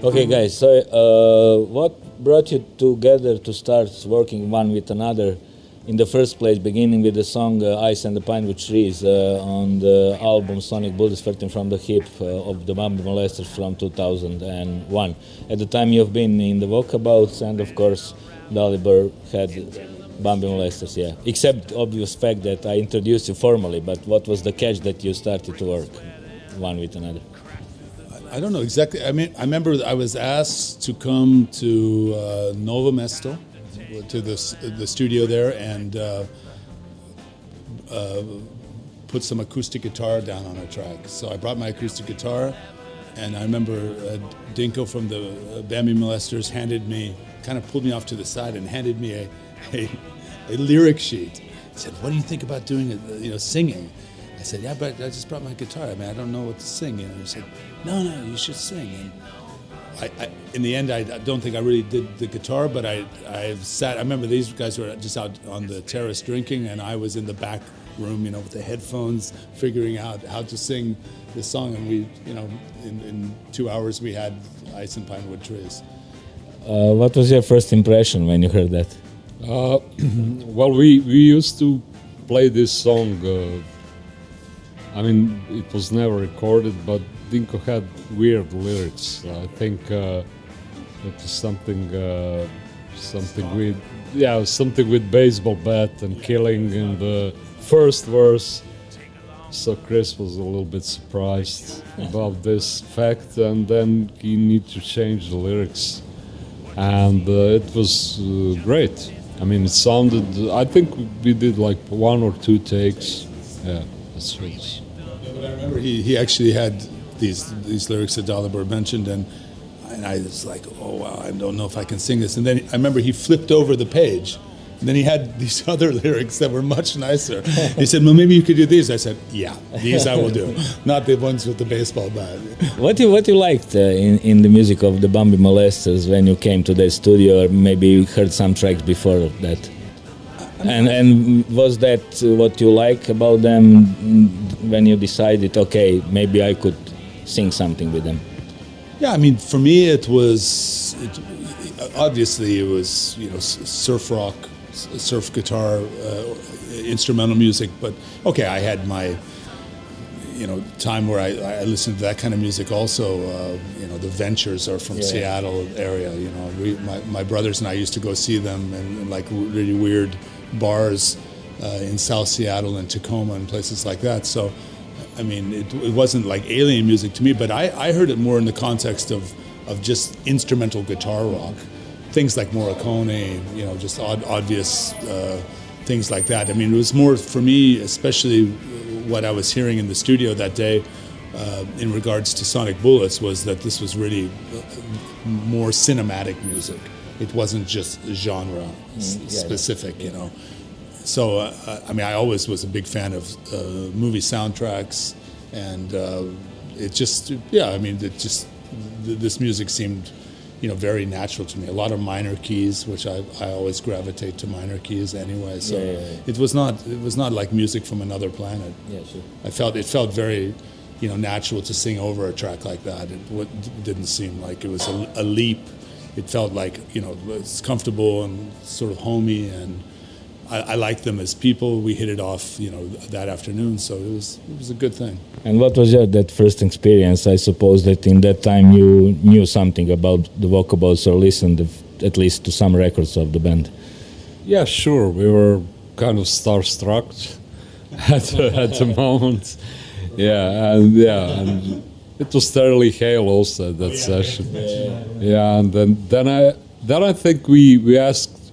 Okay, guys. So, what brought you together to start working one with another? In the first place, beginning with the song "Ice and the Pine with Trees" on the album "Sonic Bullets Flirting from the Hip" of the Bambi Molesters from 2001. At the time, you've been in the Walkabouts, and of course, Dalibor had Bambi Molesters. Yeah, except obvious fact that I introduced you formally. But what was the catch that you started to work one with another? I don't know exactly. I mean, I remember I was asked to come to Novo Mesto, to the studio there, and put some acoustic guitar down on a track. So I brought my acoustic guitar, and I remember Dinko from the Bambi Molesters kind of pulled me off to the side and handed me a lyric sheet. He said, "What do you think about doing, singing?" I said, "Yeah, but I just brought my guitar. I mean, I don't know what to sing." And he said, "No, you should sing." And in the end, I don't think I really did the guitar, but I remember these guys were just out on the terrace drinking, and I was in the back room, with the headphones, figuring out how to sing this song. And we, in 2 hours, we had Ice and Pine Wood Trees. What was your first impression when you heard that? Well, we used to play this song. I mean, it was never recorded, but Dinko had weird lyrics. I think it was something with baseball bat and killing in the first verse. So Chris was a little bit surprised about this fact, and then he needed to change the lyrics, and it was great. I mean, it sounded. I think we did like 1 or 2 takes. Yeah, that's right. But I remember he actually had these lyrics that Dalibor mentioned, and I was like, oh wow, I don't know if I can sing this. And then I remember he flipped over the page, and then he had these other lyrics that were much nicer. He said, well, maybe you could do these. I said, yeah, these I will do, not the ones with the baseball bat. What you liked in the music of the Bambi Molesters when you came to the studio, or maybe you heard some tracks before that? And was that what you like about them when you decided, okay, maybe I could sing something with them? Yeah, I mean, for me, obviously it was, surf rock, surf guitar, instrumental music. But okay, I had my, time where I listened to that kind of music also. The Ventures are from Seattle area. My brothers and I used to go see them in like really weird bars in South Seattle and Tacoma and places like that. So, I mean, it wasn't like alien music to me, but I heard it more in the context of just instrumental guitar rock. Things like Morricone, just obvious things like that. I mean, it was more, for me, especially what I was hearing in the studio that day in regards to Sonic Bullets, was that this was really more cinematic music. It wasn't just genre specific, So, I mean, I always was a big fan of movie soundtracks, and this music seemed, very natural to me. A lot of minor keys, which I always gravitate to minor keys anyway. So it was not like music from another planet. Yeah, sure. It felt very, natural to sing over a track like that. It didn't seem like it was a leap. It felt like, it's comfortable and sort of homey, and I liked them as people. We hit it off, that afternoon, so it was a good thing. And what was that first experience? I suppose that in that time you knew something about the Walkabouts or listened at least to some records of the band. Yeah, sure. We were kind of starstruck at the moment. And it was Sterling Hale also at that session. Yeah, and then I think we asked.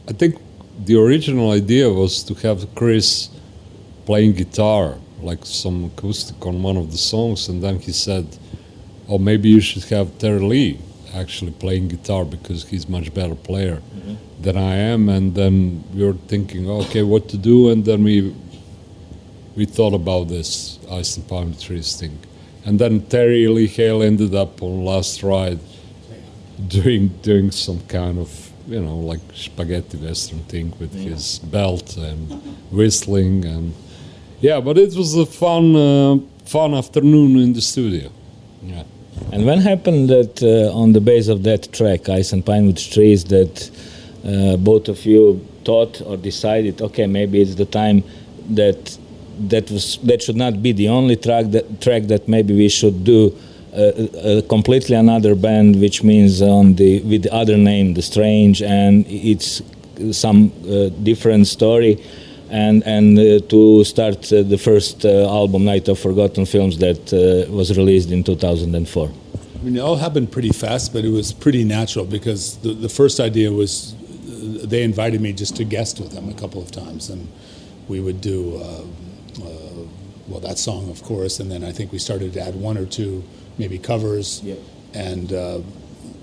I think the original idea was to have Chris playing guitar, like some acoustic on one of the songs, and then he said, "Oh, maybe you should have Terry Lee actually playing guitar because he's much better player than I am." And then we were thinking, okay, what to do, and then we thought about this Ice and Palm Trees thing. And then Terry Lee Hale ended up on Last Ride doing some kind of, like spaghetti western thing with his belt and whistling. And but it was a fun afternoon in the studio. Yeah. And when happened that on the base of that track, Ice and Pine with Trees, that both of you thought or decided, okay, maybe it's the time that should not be the only track that maybe we should do a completely another band, which means with the other name, The Strange, and it's some different story, and to start the first album, Night of Forgotten Films, that was released in 2004. I mean, it all happened pretty fast, but it was pretty natural because the first idea was they invited me just to guest with them a couple of times, and we would do that song, of course, and then I think we started to add one or two maybe covers, yep. And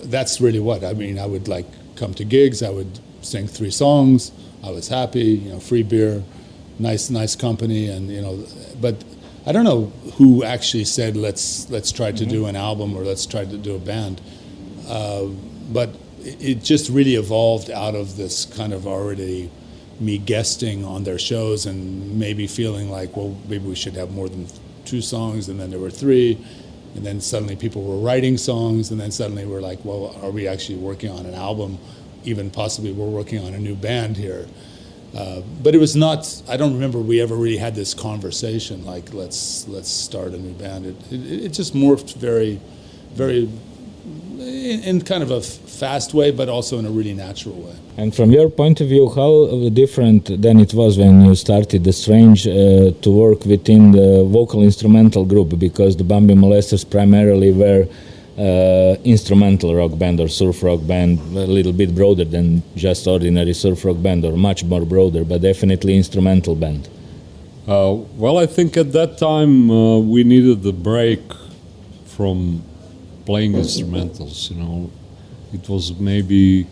that's really what I mean. I would like come to gigs, I would sing 3 songs, I was happy, free beer, nice company, and but I don't know who actually said let's try to do an album or let's try to do a band, but it just really evolved out of this kind of already me guesting on their shows and maybe feeling like, well, maybe we should have more than 2 songs, and then there were 3, and then suddenly people were writing songs, and then suddenly we're like, well, are we actually working on an album? Even possibly we're working on a new band here. But it was not, I don't remember we ever really had this conversation like, let's start a new band. It just morphed very, very, in kind of a fast way, but also in a really natural way. And from your point of view, how different than it was when you started The Strange to work within the vocal instrumental group, because the Bambi Molesters primarily were instrumental rock band or surf rock band, a little bit broader than just ordinary surf rock band, or much more broader, but definitely instrumental band. Well, I think at that time we needed the break from playing instrumentals, It was maybe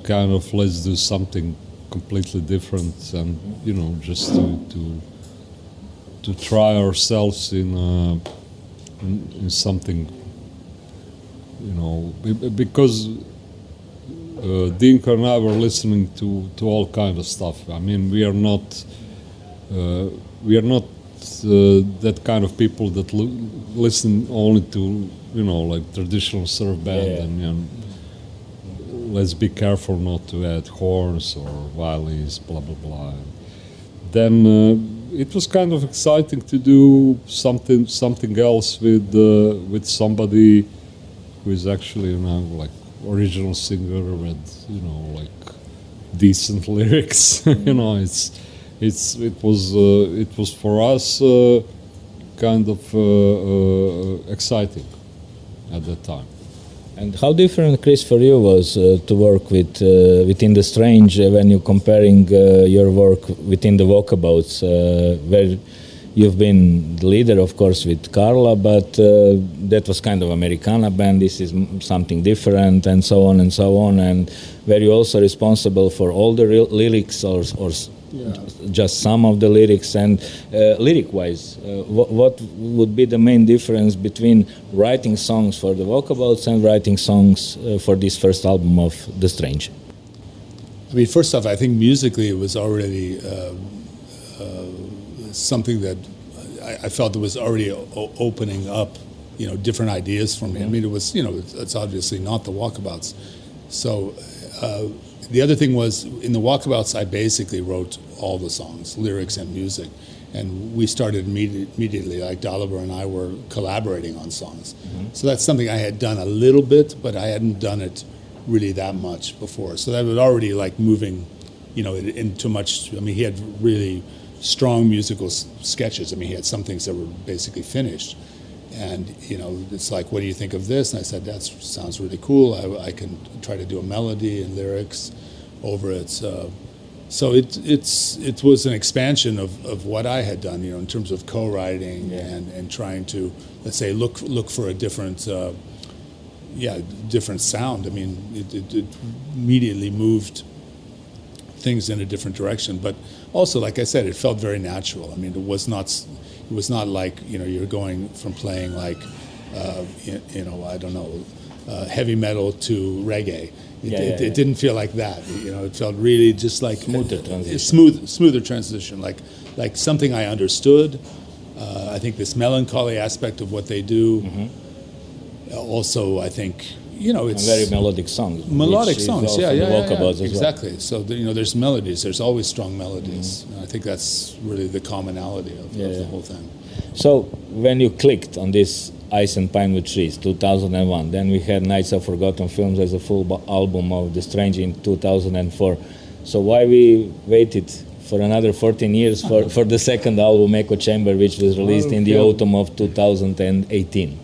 kind of, let's do something completely different, and just to try ourselves in something, because Dinko and I were listening to all kind of stuff. I mean, we are not that kind of people that listen only to like traditional surf band, and let's be careful not to add horns or violins, blah blah blah. Then it was kind of exciting to do something else with somebody who is actually like original singer with like decent lyrics. It was for us kind of exciting at that time. And how different, Chris, for you was to work within The Strange when you're comparing your work within the Walkabouts, where you've been the leader, of course, with Carla, but that was kind of Americana band. This is something different, and so on and so on. And were you also responsible for all the lyrics, or just some of the lyrics? And lyric-wise, what would be the main difference between writing songs for the Walkabouts and writing songs for this first album of The Strange? I mean, first off, I think musically it was already something that I felt it was already opening up, different ideas for me. I mean, it was, it's obviously not the Walkabouts. So the other thing was, in the Walkabouts, I basically wrote all the songs, lyrics and music. And we started immediately, like Dalibor and I were collaborating on songs. Mm-hmm. So that's something I had done a little bit, but I hadn't done it really that much before. So that was already like moving, into much. I mean, he had really strong musical sketches. I mean, he had some things that were basically finished. And, it's like, what do you think of this? And I said, that sounds really cool. I can try to do a melody and lyrics over it. So it was an expansion of what I had done, in terms of co-writing and trying to, let's say, look for a different, different sound. I mean, it immediately moved things in a different direction. But also, like I said, it felt very natural. I mean, it was not like, you're going from playing like, I don't know, heavy metal to reggae. It didn't feel like that. It felt really just like smoother transition. Smoother transition, like something I understood. I think this melancholy aspect of what they do, Also, I think, it's very melodic songs. melodic which is songs. also Yeah, the yeah, walkabouts as exactly. So there's melodies. There's always strong melodies. And I think that's really the commonality of the whole thing. So when you clicked on this Ice and Pine with Trees, 2001, then we had Nights of Forgotten Films as a full album of The Strange in 2004. So why we waited for another 14 years for the second album, Echo Chamber, which was released in the autumn of 2018?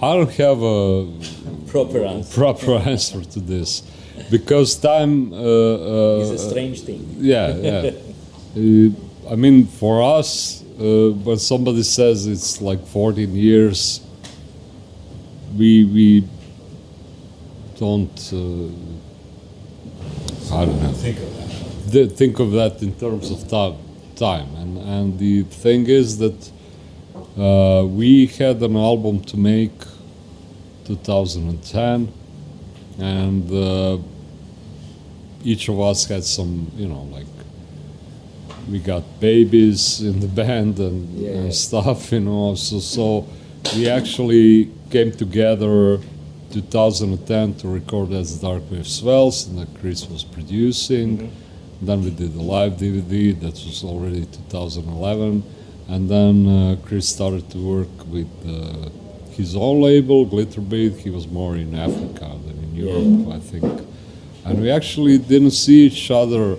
I don't have a Proper answer. answer to this, because time It's a strange thing. yeah. I mean, for us, when somebody says it's like 14 years, we don't. I don't know. Think of that in terms of time, and the thing is that we had an album to make 2010, and each of us had some, like, we got babies in the band and stuff, so we actually came together 2010 to record As the Dark Wave Swells, and that Chris was producing. Then we did the live DVD, that was already 2011, and then Chris started to work with his own label, Glitterbeat. He was more in Africa than in Europe, I think. And we actually didn't see each other,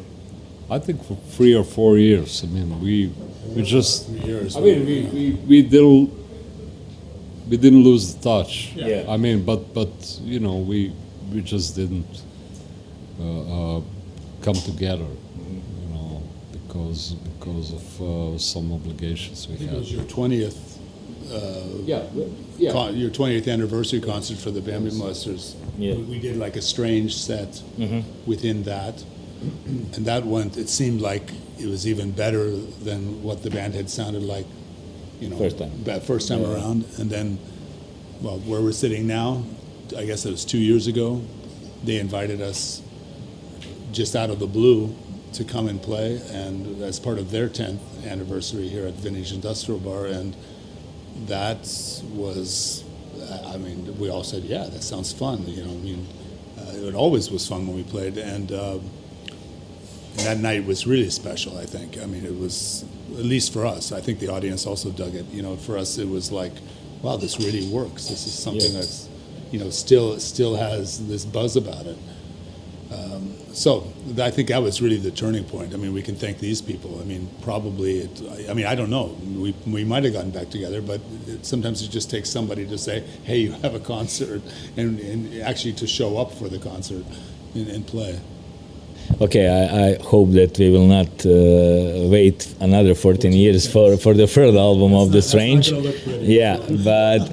I think, for 3 or 4 years. I mean, we just, 3 years. I mean, we didn't lose the touch. Yeah. I mean, but we just didn't come together, because of some obligations we It had. was your 20th. Your 20th anniversary concert for the Bambi Molesters. Yeah. We did like a strange set within that, and that went. It seemed like it was even better than what the band had sounded like, first time around. And then, well, where we're sitting now, I guess it was 2 years ago, they invited us just out of the blue to come and play, and as part of their 10th anniversary here at Vintage Industrial Bar, and that was, I mean, we all said, yeah, that sounds fun. It always was fun when we played, and that night was really special, I think. I mean, it was, at least for us, I think the audience also dug it. For us, it was like, wow, this really works. This is something that's, still has this buzz about it. So I think that was really the turning point. I mean, we can thank these people. I mean, probably, I don't know. We might have gotten back together, but sometimes it just takes somebody to say, hey, you have a concert, and actually to show up for the concert and play. Okay, I hope that we will not wait another 14 years for the third album of The Strange. Yeah, but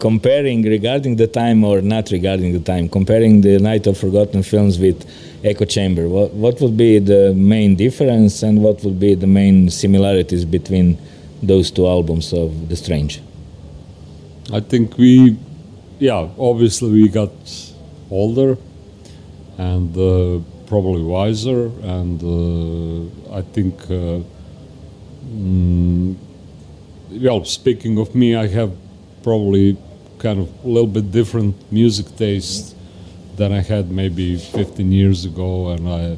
regarding the time, comparing the Night of Forgotten Films with Echo Chamber, what would be the main difference and what would be the main similarities between those two albums of The Strange? I think obviously we got older and probably wiser, and I think, speaking of me, I have probably kind of a little bit different music taste than I had maybe 15 years ago, and I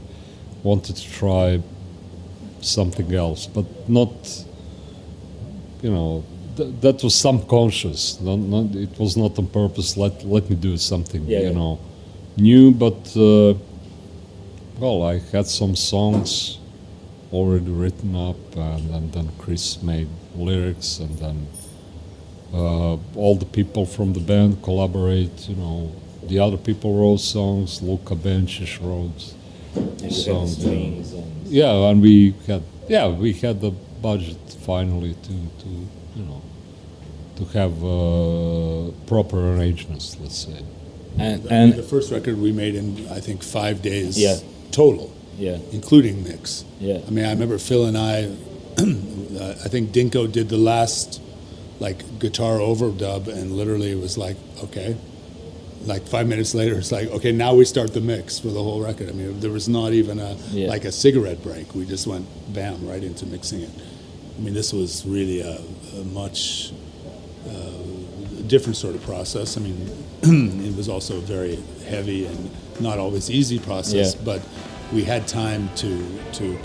wanted to try something else, but not, that was subconscious. It was not on purpose. Let me do something, new, but I had some songs already written up, and then Chris made lyrics, and then all the people from the band collaborate. The other people wrote songs. Luka Benčić wrote songs. And we had the budget finally to have proper arrangements, let's say. And the first record we made in, I think, 5 days total, including mix. Yeah. I mean, I remember Phil and I think Dinko did the last, guitar overdub, and literally it was like, okay. 5 minutes later, it's like, okay, now we start the mix for the whole record. I mean, there was not even a cigarette break. We just went, bam, right into mixing it. I mean, this was really a much different sort of process. I mean, it was also a very heavy and not always easy process, but we had time to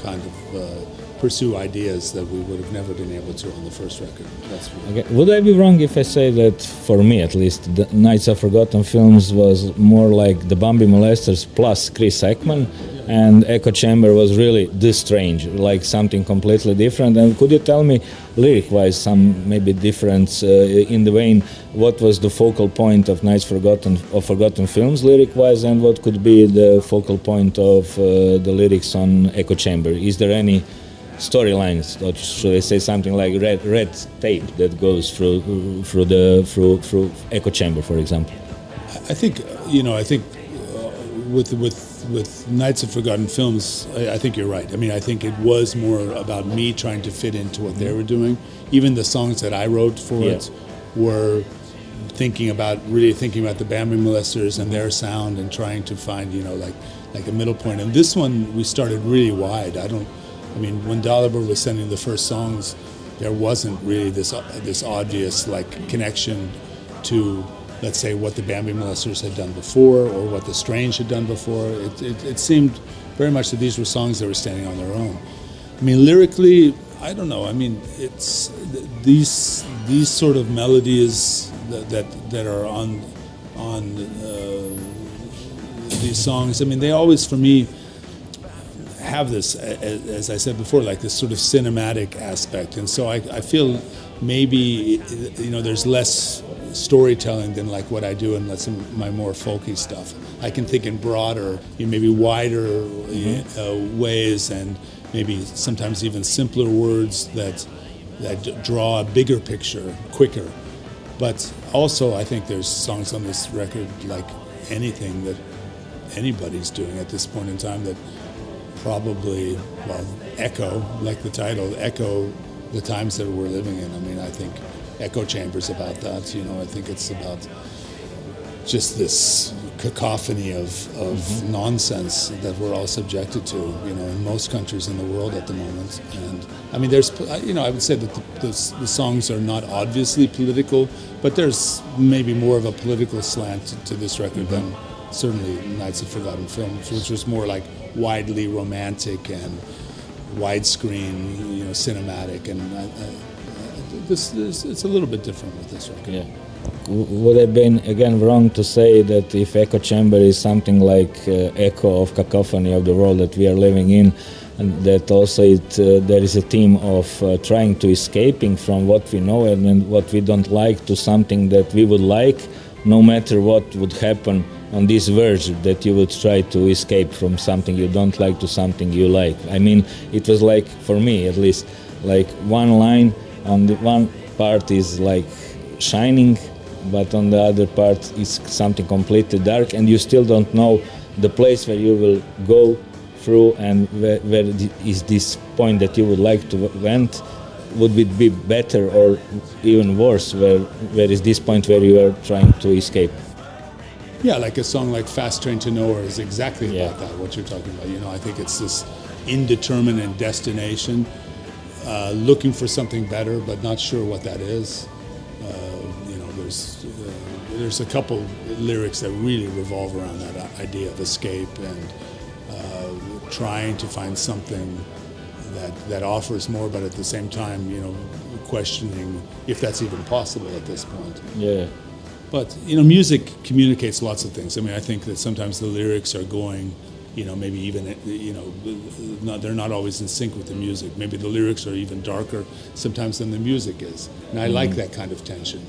kind of pursue ideas that we would have never been able to on the first record. That's okay. Would I be wrong if I say that, for me at least, the Nights of Forgotten Films was more like the Bambi Molesters plus Chris Eckman, and Echo Chamber was really this strange, like something completely different? And could you tell me, lyric-wise, some maybe difference in the vein, what was the focal point of Nights of Forgotten Films lyric-wise, and what could be the focal point of the lyrics on Echo Chamber? Is there any storylines, or should I say something like red tape that goes through Echo Chamber, for example? I think with Nights of Forgotten Films, I think you're right. I mean, I think it was more about me trying to fit into what they were doing. Even the songs that I wrote for it were really thinking about the Bambi Molesters and their sound and trying to find, like a middle point. And this one, we started really wide. I mean, when Dalibor was sending the first songs, there wasn't really this obvious connection to, let's say, what the Bambi Molesters had done before or what the Strange had done before. It seemed very much that these were songs that were standing on their own. I mean, lyrically, I don't know. I mean, it's these sort of melodies that are on these songs. I mean, they always, for me, have this, as I said before, like this sort of cinematic aspect, and so I feel maybe there's less storytelling than like what I do in my more folky stuff. I can think in broader, maybe wider ways, and maybe sometimes even simpler words that draw a bigger picture quicker. But also, I think there's songs on this record like anything that anybody's doing at this point in time that probably, echo, like the title, echo the times that we're living in. I mean, I think Echo Chamber's about that. I think it's about just this cacophony of nonsense that we're all subjected to, in most countries in the world at the moment. And I mean, I would say that the songs are not obviously political, but there's maybe more of a political slant to this record than certainly Nights of Forgotten Films, which was more like widely romantic and widescreen, cinematic, and it's a little bit different with this record. Yeah. Would have been again wrong to say that if Echo Chamber is something like echo of cacophony of the world that we are living in, and that also there is a theme of trying to escaping from what we know and what we don't like to something that we would like, no matter what would happen on this verge, that you would try to escape from something you don't like to something you like. I mean, it was like, for me at least, like one line on the one part is like shining, but on the other part is something completely dark, and you still don't know the place where you will go through, and where is this point that you would like to went. Would it be better or even worse? Where is this point where you are trying to escape? Yeah, like a song like Fast Train to Nowhere is exactly about that, what you're talking about. I think it's this indeterminate destination, looking for something better, but not sure what that is. There's a couple lyrics that really revolve around that idea of escape and trying to find something that offers more, but at the same time, questioning if that's even possible at this point. Yeah. But, music communicates lots of things. I mean, I think that sometimes the lyrics are going, maybe even, they're not always in sync with the music. Maybe the lyrics are even darker sometimes than the music is. And I like that kind of tension,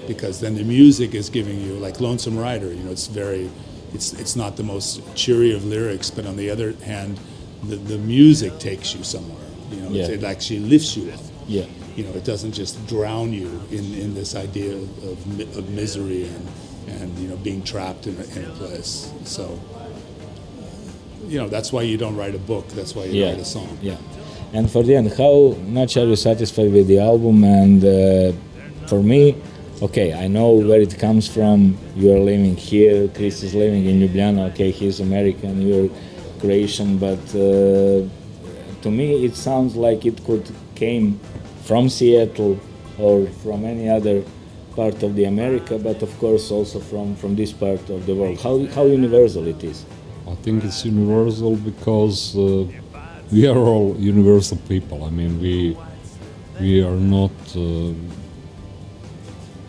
because then the music is giving you, like Lonesome Rider, it's not the most cheery of lyrics, but on the other hand, the music takes you somewhere. It actually lifts you up. Yeah. It doesn't just drown you in this idea of misery and being trapped in a place. So, that's why you don't write a book. That's why you write a song. Yeah. And for the end, how much are you satisfied with the album? And for me, okay, I know where it comes from. You are living here. Chris is living in Ljubljana. Okay, he's American. You're Croatian, but to me, it sounds like it could came from Seattle or from any other part of the America, but of course also from this part of the world. How universal it is? I think it's universal because we are all universal people. I mean, we are not.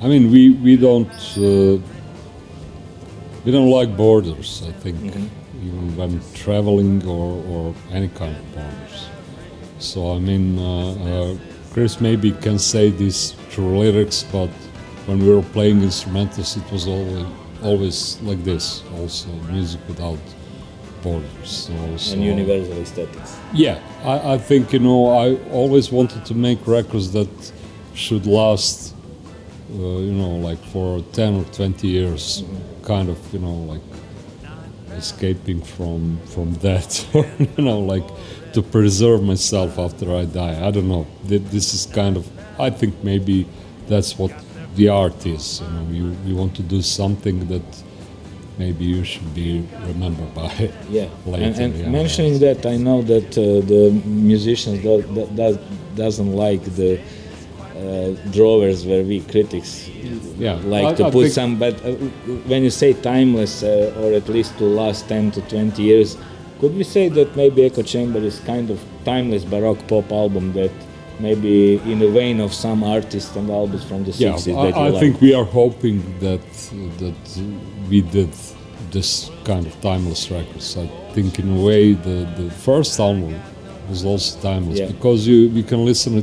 I mean, we don't like borders. I think even when traveling or any kind of borders. So I mean, Chris maybe can say this through lyrics, but when we were playing instrumentals, it was always like this. Also, music without borders. So, And universal aesthetics. yeah, I think, you know, I always wanted to make records that should last, you know, like for 10 or 20 years, kind of, you know, like escaping from that, you know, like to preserve myself after I die. I don't know. This is kind of, I think maybe that's what the art is. You know, you want to do something that maybe you should be remembered by. Yeah, later. and mentioning that, I know that the musicians doesn't like the drawers where we critics like to put some. But when you say timeless, or at least to last 10 to 20 years, could we say that maybe Echo Chamber is kind of timeless baroque pop album that maybe in the vein of some artists and albums from the 60s? Yeah, I think we are hoping that we did this kind of timeless records. I think in a way the first album was also timeless because you can listen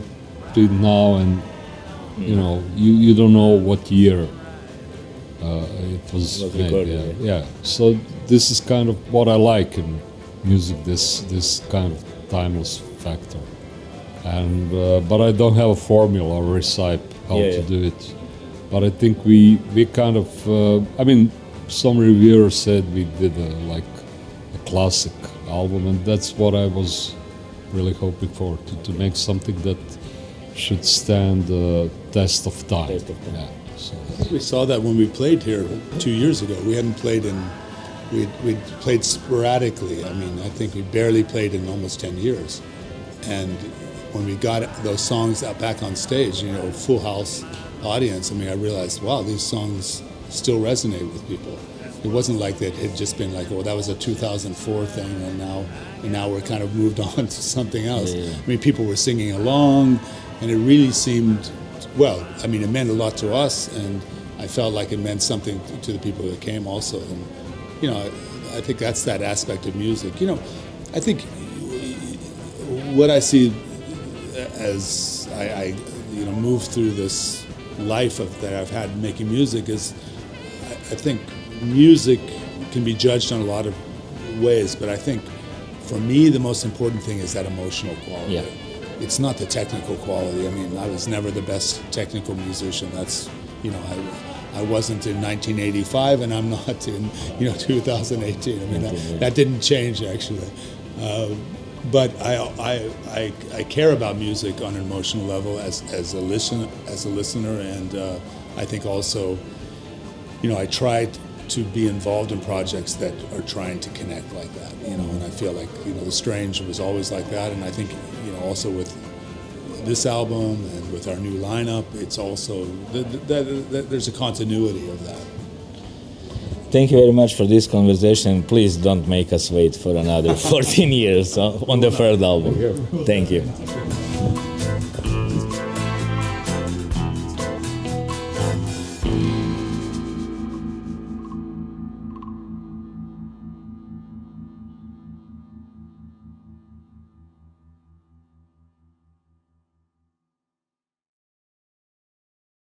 to it now and you know you don't know what year it was made. Recorded, yeah. So this is kind of what I like in music. This kind of timeless factor. And but I don't have a formula or recipe how to do it. But I think we kind of I mean, some reviewers said we did like a classic album, and that's what I was really hoping for, to make something that should stand the test of time. Yeah, so. We saw that when we played here 2 years ago. We hadn't played we'd played sporadically. I mean, I think we barely played in almost 10 years. And when we got those songs out back on stage, you know, full house audience, I mean, I realized, wow, these songs still resonate with people. It wasn't like that it had just been like, oh, that was a 2004 thing, and now we're kind of moved on to something else. I mean, people were singing along, and it really seemed, well, I mean, it meant a lot to us, and I felt like it meant something to the people that came also. And, you know, I think that's that aspect of music. You know, I think what I see as I you know, move through this life that I've had making music is, I think music can be judged on a lot of ways, but I think for me the most important thing is that emotional quality. Yeah. It's not the technical quality. I mean, I was never the best technical musician. That's, you know, I wasn't in 1985, and I'm not in, you know, 2018. I mean, that didn't change actually. But I care about music on an emotional level as a listener, and I think also, you know, I tried to be involved in projects that are trying to connect like that, you know, and I feel like, you know, The Strange was always like that, and I think, you know, also with this album and with our new lineup, it's also there's a continuity of that. Thank you very much for this conversation. Please don't make us wait for another 14 years on the third album. Thank you.